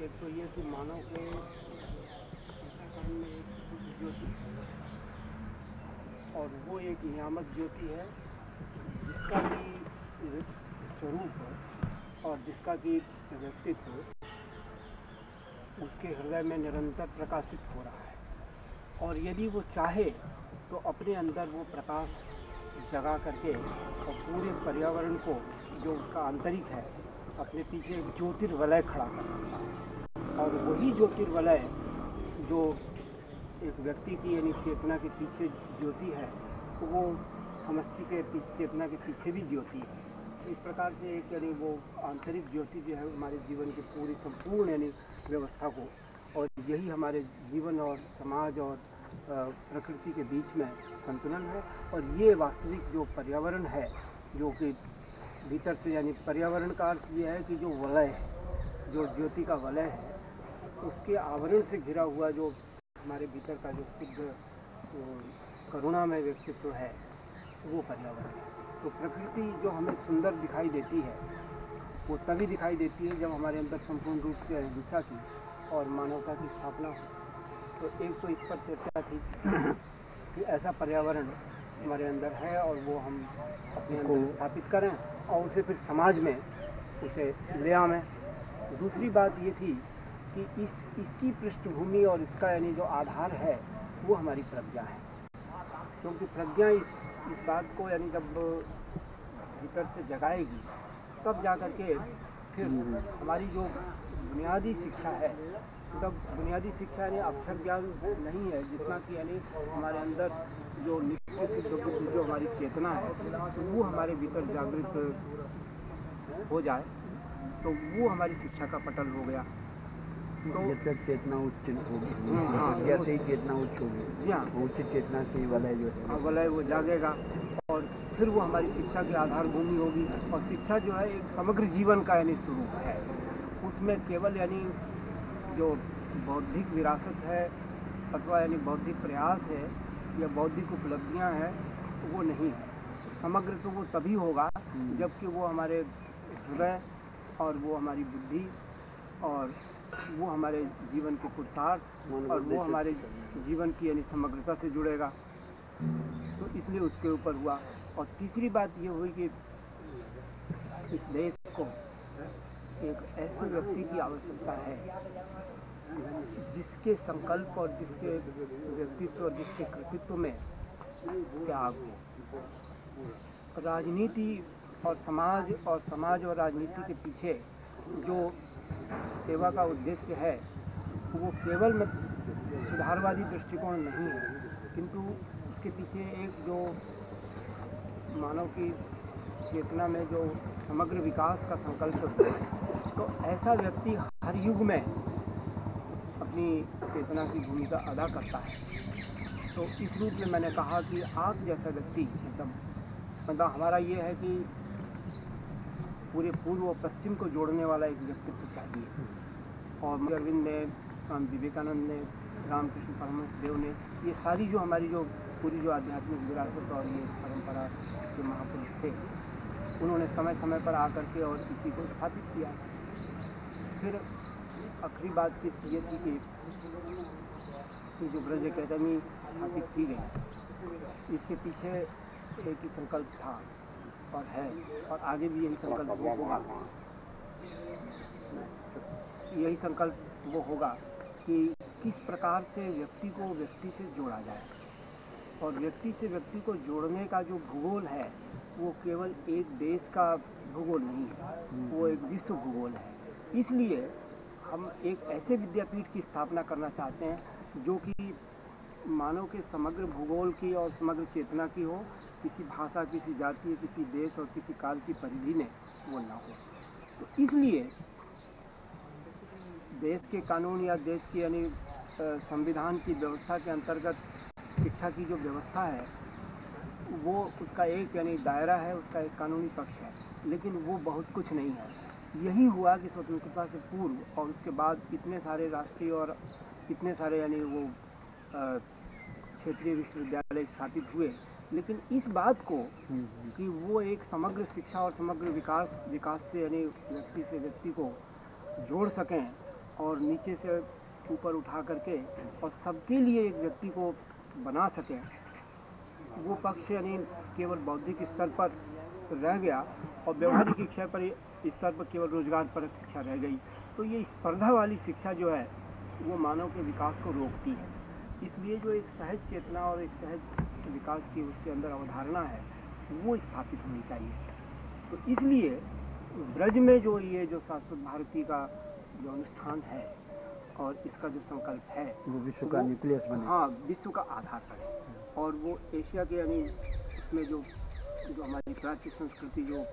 एक तो ये कि मानव के अंतःकरण में एक ज्योति है और वो एक नियामक ज्योति है जिसका कि स्वरूप और जिसका कि व्यक्तित्व उसके हृदय में निरंतर प्रकाशित हो रहा है। और यदि वो चाहे तो अपने अंदर वो प्रकाश जगा करके और पूरे पर्यावरण को जो उसका आंतरिक है अपने पीछे एक ज्योतिर्वलय खड़ा कर सकता है। और वही ज्योतिर्वलय जो एक व्यक्ति की यानी चेतना के पीछे ज्योति है वो समष्टि के चेतना के पीछे भी ज्योति है। इस प्रकार से एक यानी वो आंतरिक ज्योति जो है हमारे जीवन की पूरी संपूर्ण यानी व्यवस्था को, और यही हमारे जीवन और समाज और प्रकृति के बीच में संतुलन है। और ये वास्तविक जो पर्यावरण है जो कि भीतर से यानी पर्यावरण का अर्थ ये है कि जो वलय है, जो ज्योति का वलय है उसके आवरण से घिरा हुआ जो हमारे भीतर का जो शुद्ध करुणामय व्यक्तित्व है वो पर्यावरण है। तो प्रकृति जो हमें सुंदर दिखाई देती है वो तभी दिखाई देती है जब हमारे अंदर संपूर्ण रूप से अहिंसा की और मानवता की स्थापना हो। तो एक तो इस पर चर्चा थी कि ऐसा पर्यावरण हमारे अंदर है और वो हम अपने अंदर स्थापित करें और उसे फिर समाज में उसे ले आवें। दूसरी बात ये थी कि इसकी पृष्ठभूमि और इसका यानी जो आधार है वो हमारी प्रज्ञा है, क्योंकि प्रज्ञा इस बात को यानी जब भीतर से जगाएगी तब जा कर के फिर हमारी जो बुनियादी शिक्षा है, तब बुनियादी शिक्षा यानी अक्षर ज्ञान नहीं है जितना कि यानी हमारे अंदर जो नित्य सिद्ध बुद्धि जो हमारी चेतना है तो वो हमारे भीतर जागृत हो जाए तो वो हमारी शिक्षा का पटल हो गया। तो जब तक चेतना उच्च होगी, जैसे ही चेतना उच्च होगी उच्च चेतना से वलय जो है वलय वो जागेगा और फिर वो हमारी शिक्षा की आधार भूमि होगी। और शिक्षा जो है एक समग्र जीवन का यानी स्वरूप है, उसमें केवल यानी जो बौद्धिक विरासत है अथवा यानी बौद्धिक प्रयास है या बौद्धिक उपलब्धियां हैं वो नहीं है। समग्र तो वो तभी होगा जबकि वो हमारे हृदय और वो हमारी बुद्धि और वो हमारे जीवन के पुरुषार्थ और वो हमारे जीवन की यानी समग्रता से जुड़ेगा। तो इसलिए उसके ऊपर हुआ। और तीसरी बात ये हुई कि इस देश को एक ऐसे व्यक्ति की आवश्यकता है जिसके संकल्प और जिसके व्यक्तित्व और जिसके कृतित्व में त्याग हो। राजनीति और समाज और राजनीति के पीछे जो सेवा का उद्देश्य है वो केवल सुधारवादी दृष्टिकोण नहीं है, किंतु उसके पीछे एक जो मानव की चेतना में जो समग्र विकास का संकल्प है। तो ऐसा व्यक्ति हर युग में अपनी चेतना की भूमिका अदा करता है। तो इस रूप में मैंने कहा कि आप जैसा व्यक्ति मतलब हमारा ये है कि पूरे पूर्व और पश्चिम को जोड़ने वाला एक व्यक्तित्व चाहिए। और अरविंद ने, स्वामी विवेकानंद ने, रामकृष्ण परमहंस देव ने, ये सारी जो हमारी जो पूरी जो आध्यात्मिक विरासत और ये परंपरा के महापुरुष थे उन्होंने समय समय पर आकर के और इसी को स्थापित किया। फिर आखिरी बातचीत ये थी कि जो ब्रज अकेडमी स्थापित की गई इसके पीछे एक ही संकल्प था और है और आगे भी यही संकल्प वो होगा। यही संकल्प वो होगा कि किस प्रकार से व्यक्ति को व्यक्ति से जोड़ा जाए। और व्यक्ति से व्यक्ति को जोड़ने का जो भूगोल है वो केवल एक देश का भूगोल नहीं है, वो एक विश्व भूगोल है। इसलिए हम एक ऐसे विद्यापीठ की स्थापना करना चाहते हैं जो कि मानव के समग्र भूगोल की और समग्र चेतना की हो, किसी भाषा, किसी जाति, किसी देश और किसी काल की परिधि में वो ना हो। तो इसलिए देश के कानून या देश की यानी संविधान की व्यवस्था के अंतर्गत शिक्षा की जो व्यवस्था है वो उसका एक यानी दायरा है, उसका एक कानूनी पक्ष है, लेकिन वो बहुत कुछ नहीं है। यही हुआ कि स्वतंत्रता से पूर्व और उसके बाद इतने सारे राष्ट्रीय और इतने सारे यानी वो क्षेत्रीय विश्वविद्यालय स्थापित हुए, लेकिन इस बात को कि वो एक समग्र शिक्षा और समग्र विकास से यानी व्यक्ति से व्यक्ति को जोड़ सकें और नीचे से ऊपर उठा करके और सबके लिए एक व्यक्ति को बना सके, वो पक्ष यानी केवल बौद्धिक स्तर पर रह गया और व्यवहारिक शिक्षा पर स्तर पर केवल रोजगार परक शिक्षा रह गई। तो ये स्पर्धा वाली शिक्षा जो है वो मानव के विकास को रोकती है। इसलिए जो एक सहज चेतना और एक सहज विकास की उसके अंदर अवधारणा है वो स्थापित होनी चाहिए। तो इसलिए ब्रज में जो ये जो शाश्वत भारती का जो अनुष्ठान है और इसका जो संकल्प है वो विश्व का न्यूक्लियस बने, हाँ, विश्व का आधार बने। और वो एशिया के यानी उसमें जो हमारी प्राचीन संस्कृति जो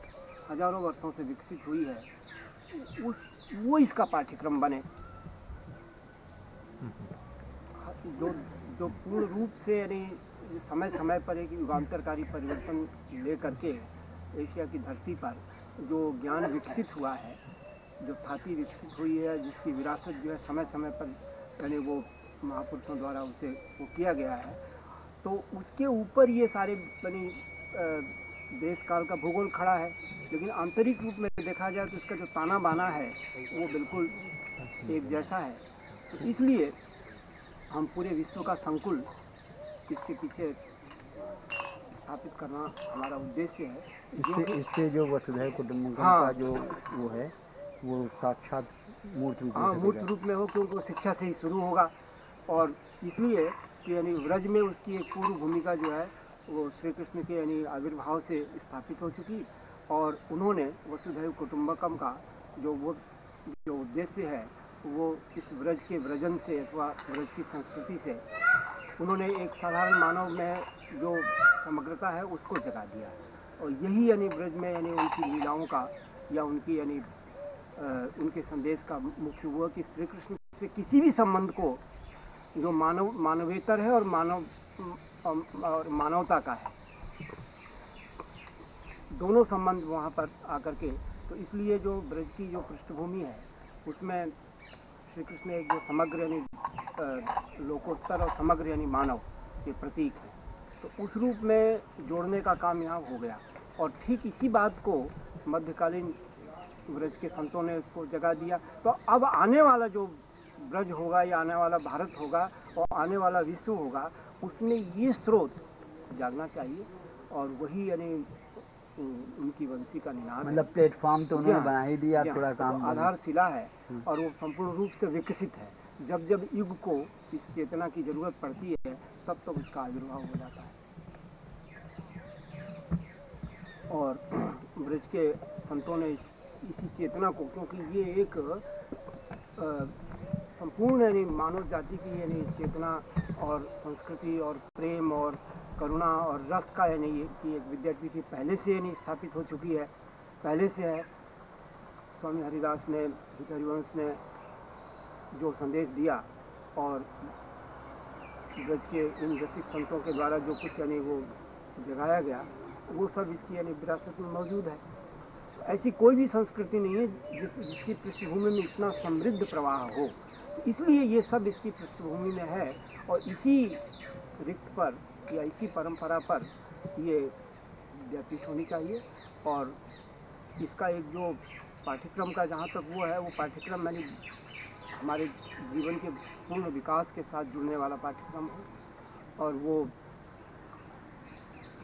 हजारों वर्षों से विकसित हुई है वो इसका पाठ्यक्रम बने, जो पूर्ण रूप से यानी समय समय पर एक युगांतरकारी परिवर्तन ले करके एशिया की धरती पर जो ज्ञान विकसित हुआ है, जो ख्याति विकसित हुई है, जिसकी विरासत जो है समय समय पर यानी वो महापुरुषों द्वारा उसे वो किया गया है, तो उसके ऊपर ये सारे यानी देश काल का भूगोल खड़ा है। लेकिन आंतरिक रूप में देखा जाए तो इसका जो ताना बाना है वो बिल्कुल एक जैसा है। तो इसलिए हम पूरे विश्व का संकुल इसके पीछे स्थापित करना हमारा उद्देश्य है। इससे जो वसुधैव कुटुंबकम का जो वो है वो साक्षात मूर्त रूप में, मूर्त रूप में हो, क्योंकि वो शिक्षा से ही शुरू होगा। और इसलिए कि यानी व्रज में उसकी एक पूर्व भूमिका जो है वो श्री कृष्ण के यानी आविर्भाव से स्थापित हो चुकी, और उन्होंने वसुधैव कुटुंबकम का जो उद्देश्य है वो इस व्रज के व्रजन से अथवा व्रज की संस्कृति से उन्होंने एक साधारण मानव में जो समग्रता है उसको जगा दिया। और यही यानी व्रज में यानी उनकी लीलाओं का या उनकी यानी उनके संदेश का मुख्य हुआ कि श्री कृष्ण से किसी भी संबंध को जो मानवेतर है और मानवता का है, दोनों संबंध वहाँ पर आकर के, तो इसलिए जो ब्रज की जो पृष्ठभूमि है उसमें श्री कृष्ण एक जो समग्र यानी लोकोत्तर और समग्र यानी मानव के प्रतीक है, तो उस रूप में जोड़ने का काम यहाँ हो गया। और ठीक इसी बात को मध्यकालीन ब्रज के संतों ने उसको जगा दिया। तो अब आने वाला जो ब्रज होगा या आने वाला भारत होगा और आने वाला विश्व होगा, उसमें ये स्रोत जागना चाहिए और वही यानी उनकी वंशी का निनाद, मतलब प्लेटफॉर्म तो उन्होंने बना ही दिया, थोड़ा काम आधारशिला है और वो संपूर्ण रूप से विकसित है। जब जब युग को इस चेतना की जरूरत पड़ती है तब तक उसका आविर्भाव हो जाता है। और ब्रज के संतों ने इसी चेतना को, क्योंकि ये एक संपूर्ण यानी मानव जाति की यानी चेतना और संस्कृति और प्रेम और करुणा और रस का यानी कि एक विद्यापीठ पहले से यानी स्थापित हो चुकी है, पहले से है। स्वामी हरिदास ने, हरिवंश ने जो संदेश दिया और ब्रज के इन रसिक संतों के द्वारा जो कुछ यानी वो जगाया गया, वो सब इसकी यानी विरासत में मौजूद है। ऐसी कोई भी संस्कृति नहीं है जिसकी पृष्ठभूमि में इतना समृद्ध प्रवाह हो, इसलिए ये सब इसकी पृष्ठभूमि में है। और इसी रिक्त पर या इसी परंपरा पर ये विद्यापीठ होनी चाहिए। और इसका एक जो पाठ्यक्रम का जहाँ तक वो है, वो पाठ्यक्रम यानी हमारे जीवन के पूर्ण विकास के साथ जुड़ने वाला पाठ्यक्रम है। और वो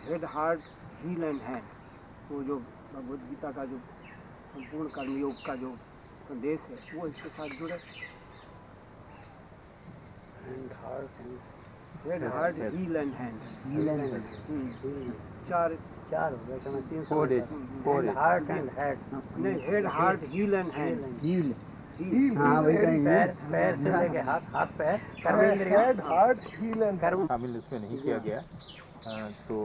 head heart heal and hand, वो जो भगवद गीता का जो संपूर्ण कर्मयोग का जो संदेश है वो इसके साथ जुड़े। Head heart heal and hand, चार हो गया, 4 हेड हार्ट एंड हेड, नहीं, head heart heal and hand, heal, हाँ वही कहेंगे, पैर से लेके हाथ पैर, हेड हार्ट हील एंड शामिल इसमें नहीं किया गया। तो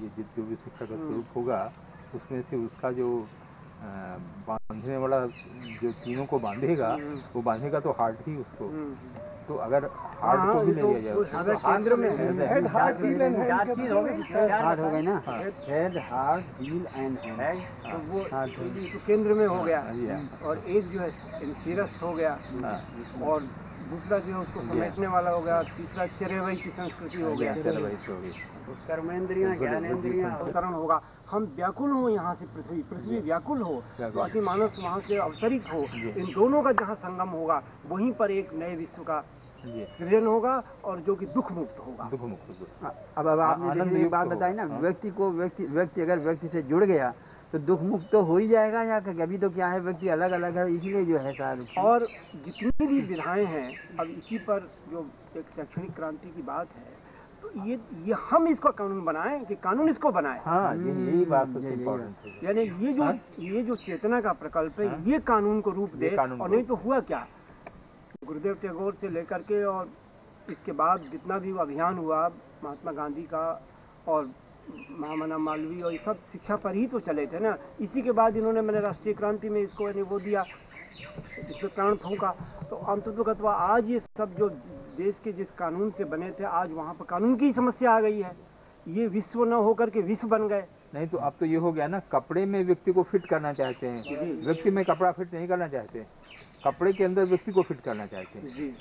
ये जो भी शिक्षा का स्वरूप होगा उसमें से उसका जो बांधने वाला जो तीनों को बांधेगा, वो बांधेगा तो हार्ट ही उसको, तो अगर हार्ट को भी ले लिया जाए अगर केंद्र में हेड हार्ट हील एंड चार चीज हो गई, हार्ट हो गई ना, head heart heal and hand, तो वो तो केंद्र में हो गया। और एक जो है सिरस्थ हो गया, और दूसरा जो है उसको समेटने वाला हो गया, तीसरा चरवई की संस्कृति हो गया, कर्मेंद्रियां, ज्ञानेंद्रियां करण होगा। हम व्याकुल हो यहाँ से, पृथ्वी व्याकुल हो, तो अति मानस वहाँ से अवतरित हो, इन दोनों का जहाँ संगम होगा वहीं पर एक नए विश्व का सृजन होगा और जो कि दुख मुक्त होगा। दुख मुक्त। अब आपने एक बात बताई ना, व्यक्ति अगर व्यक्ति से जुड़ गया तो दुख मुक्त तो हो ही जाएगा, या अभी तो क्या है व्यक्ति अलग अलग है, इसलिए जो है सारे और जितनी भी विधाएं हैं, अब इसी पर जो एक शैक्षणिक क्रांति की बात है, तो ये हम इसको कानून बनाएं कि कानून इसको बनाए। हाँ, यही बात सबसे इम्पोर्टेंट है। यानी ये जो चेतना का प्रकल्प है, ये कानून को रूप दे। और नहीं तो हुआ क्या, गुरुदेव टैगोर से लेकर के और इसके बाद जितना भी अभियान हुआ महात्मा गांधी का और महामना मालवीय और ये सब शिक्षा पर ही तो चले थे ना। इसी के बाद इन्होंने मैंने राष्ट्रीय क्रांति में इसको वो दिया, इसमें प्राण फूंका। तो अंततः आज ये सब जो देश के जिस कानून से बने थे, आज वहाँ पर कानून की समस्या आ गई है। ये विश्व न होकर के विश्व बन गए। नहीं तो अब तो ये हो गया ना, कपड़े में व्यक्ति को फिट करना चाहते हैं, व्यक्ति में कपड़ा फिट नहीं करना चाहते, कपड़े के अंदर व्यक्ति को फिट करना चाहते हैं।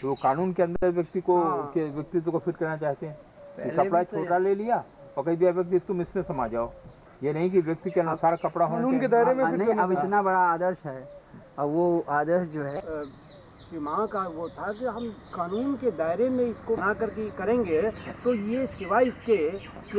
तो कानून के अंदर व्यक्ति को व्यक्तित्व को फिट करना चाहते हैं। कपड़ा छोटा ले लिया और कह दिया व्यक्ति तुम इसमें समा जाओ। ये नहीं कि व्यक्ति के अनुसार कपड़ा होने के दायरे में नहीं। अब इतना बड़ा आदर्श है, अब वो आदर्श जो है माँ का वो था कि हम कानून के दायरे में इसको बना करके करेंगे, तो ये सिवाय इसके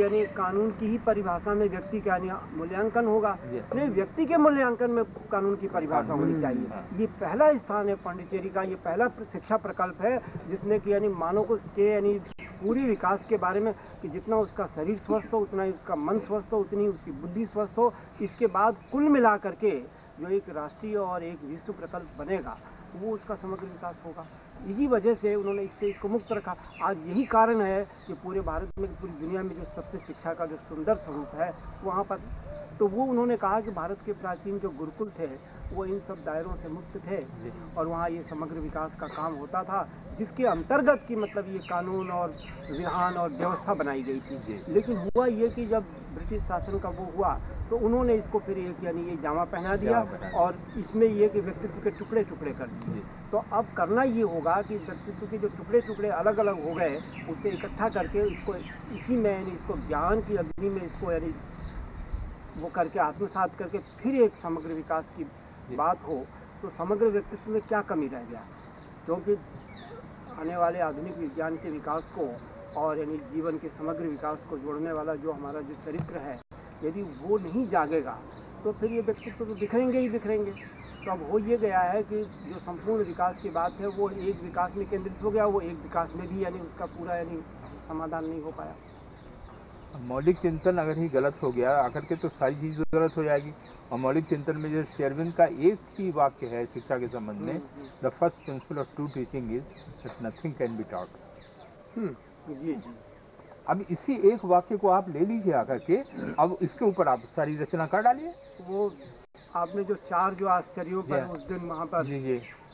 यानी कानून की ही परिभाषा में व्यक्ति का मूल्यांकन होगा। नहीं, व्यक्ति के मूल्यांकन में कानून की परिभाषा होनी चाहिए। ये पहला स्थान है पांडिचेरी का, ये पहला शिक्षा प्रकल्प है जिसने कि यानी मानव को यानी पूरी विकास के बारे में कि जितना उसका शरीर स्वस्थ हो, उतना ही उसका मन स्वस्थ हो, उतनी उसकी बुद्धि स्वस्थ हो। इसके बाद कुल मिला करके जो एक राष्ट्रीय और एक विश्व प्रकल्प बनेगा, वो उसका समग्र विकास होगा। इसी वजह से उन्होंने इसको मुक्त रखा। आज यही कारण है कि पूरे भारत में, पूरी दुनिया में जो सबसे शिक्षा का जो सुंदर स्वरूप है वहाँ पर, तो वो उन्होंने कहा कि भारत के प्राचीन जो गुरुकुल थे वो इन सब दायरों से मुक्त थे और वहाँ ये समग्र विकास का काम होता था, जिसके अंतर्गत की मतलब ये कानून और विधान और व्यवस्था बनाई गई थी। लेकिन हुआ ये कि जब ब्रिटिश शासन का वो हुआ तो उन्होंने इसको फिर एक यानी ये जामा पहना दिया और इसमें ये कि व्यक्तित्व के टुकड़े टुकड़े कर दिए। तो अब करना ये होगा कि व्यक्तित्व के जो टुकड़े टुकड़े अलग अलग हो गए उसे इकट्ठा करके इसको इसी में यानी इसको ज्ञान की अग्नि में इसको यानी वो करके आत्मसात करके फिर एक समग्र विकास की बात हो। तो समग्र व्यक्तित्व में क्या कमी रह गया, क्योंकि आने वाले आधुनिक विज्ञान के विकास को और यानी जीवन के समग्र विकास को जोड़ने वाला जो हमारा जो चरित्र है, यदि वो नहीं जागेगा तो फिर ये व्यक्तित्व तो बिखरेंगे ही बिखरेंगे। तो अब हो ये गया है कि जो संपूर्ण विकास की बात है वो एक विकास में केंद्रित हो गया, वो एक विकास में भी यानी उसका पूरा यानी समाधान नहीं हो पाया। मौलिक चिंतन अगर ही गलत हो गया आकर के तो सारी चीज़ गलत हो जाएगी। और मौलिक चिंतन में जो शेरविन का एक ही वाक्य है शिक्षा के संबंध में, the first principle of true teaching is that nothing can be taught. जी। अब इसी एक वाक्य को आप ले लीजिए आकर के, अब इसके ऊपर आप सारी रचना कर डालिए। वो आपने जो चार जो आश्चर्यों पर उस दिन वहाँ पर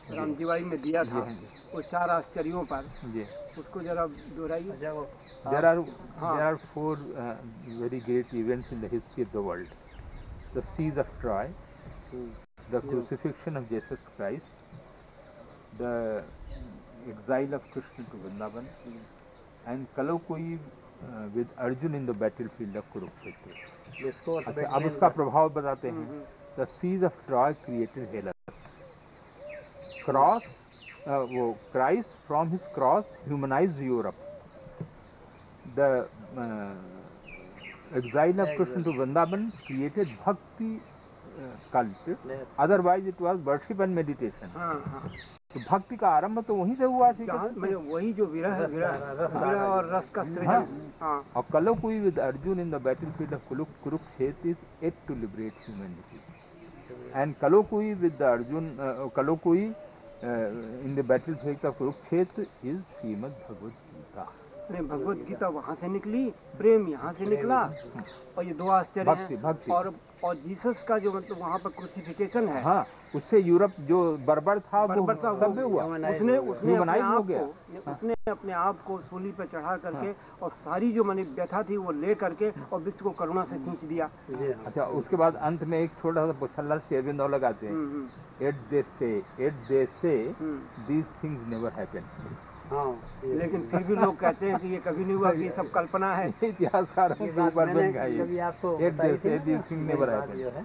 रामजीवाई में दिया था, वो चार आश्चर्यों पर उसको जरा दोहराइए। There are four very great events in the history of the world: the siege of Troy, the crucifixion of Jesus Christ, the exile of Krishna to Vrindavan, and colloquy with Arjun in the battlefield of Kurukshetra. अब उसका प्रभाव बताते हैं। The siege of Troy created Hellas. वो Christ from his cross humanized Europe. The exile of Krishna to Vrindavan created Bhakti cult. Otherwise it was worship and meditation. तो भक्ति का आरंभ तो वहीं से हुआ थी, वही जो विरह और रस का सृजन। और colloquy with Arjun in the battlefield of Kurukshetra is yet to liberate humanity. And colloquy with the Arjun, colloquy in the battlefield of Kurukshetra is Srimad Bhagavad Gita. Bhagavad Gita वहाँ से निकली, प्रेम यहाँ से निकला, और ये दो आश्चर्य हैं। और जीसस का जो मतलब वहाँ पर क्रूसिफिकेशन है, हाँ, उससे यूरोप जो बर्बर था वो सब हुआ। उसने अपने आप को सूली पर चढ़ा करके और सारी जो मनी व्यथा थी वो ले करके और विश्व को करुणा से सींच दिया। अच्छा, उसके बाद अंत में एक छोटा सा पुछल्ला शेरविंद और लगाते हैं, Yet they say these things never happen. हाँ, लेकिन फिर भी लोग कहते हैं कि ये कभी नहीं हुआ, कि ये सब कल्पना है। इतिहासकारों के ऊपर बन गया ये। कभी आपको It बताई they थी say, these things never happen. जो है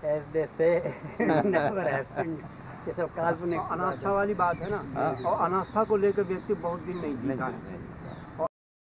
as they say never happened, ये सब काल्पनिक अनास्था वाली बात है ना, और अनास्था को लेकर व्यक्ति बहुत दिन नहीं जीता है।